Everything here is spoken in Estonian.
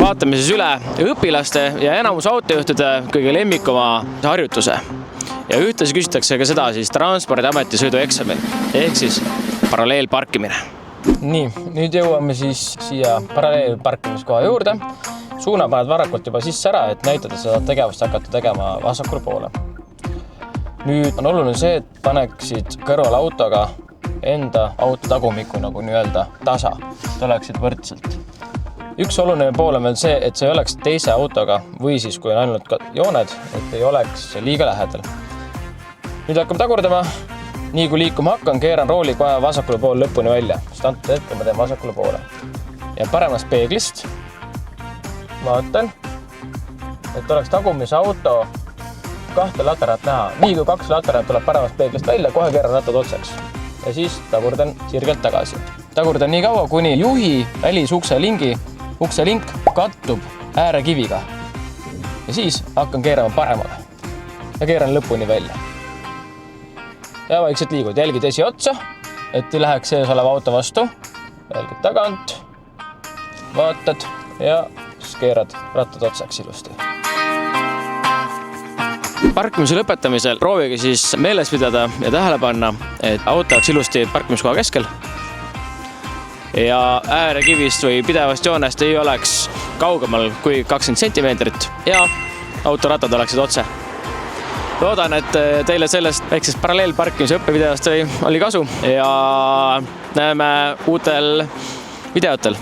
vaatame siis üle õpilaste ja enamus autojuhtude kõige lemmikuma harjutuse. Ja ühtlasi küsitakse ka seda siis Transpordiameti sõidueksamil, ehk siis paralleelparkimine. Nii, nüüd jõuame siis siia paralleelparkimiskoha juurde. Suuna paned varakult juba sisse ära, et näitada seda tegevust hakata tegema vasakule poole. Nüüd on oluline see, et paneksid kõrval autoga enda auto tagumiku nagu nii-öelda tasa, et oleksid võrdselt. Üks oluline pool on veel see, et see ei oleks teise autoga või siis kui on ainult jooned, et ei oleks liiga lähedal. Nüüd hakkame tagurdama. Nii kui liikuma hakkan, keeran rooli kohe vasakule poole lõpuni välja. Sest antud hetkel ma teen vasakule poole. Ja paremast peeglist vaatan, et oleks tagumise auto kahte latarat näha. Nii kui 2 latarat tuleb paremast peeglist välja, kohe keeran rattad otsaks. Ja siis tagurdan sirgelt tagasi. Tagurdan nii kaua, kuni juhi välisukselink kattub äärekiviga. Ja siis hakkan keerama paremale. Ja keeran lõpuni välja. Ja vaikselt liigud. Jälgid esiotsa, et ei läheks sees oleva auto vastu. Jälgid tagant, vaatad ja siis keerad rattad otsaks ilusti. Parkimise lõpetamisel proovige siis meeles pidada ja tähele panna, et auto oleks ilusti parkimiskoha keskel ja äärekivist või pidevast joonest ei oleks kaugemal kui 20 sentimeetrit ja autorattad oleksid otse. Loodan, et teile sellest väiksest paralleelparkimise õppevideost oli kasu ja näeme uutel videotel.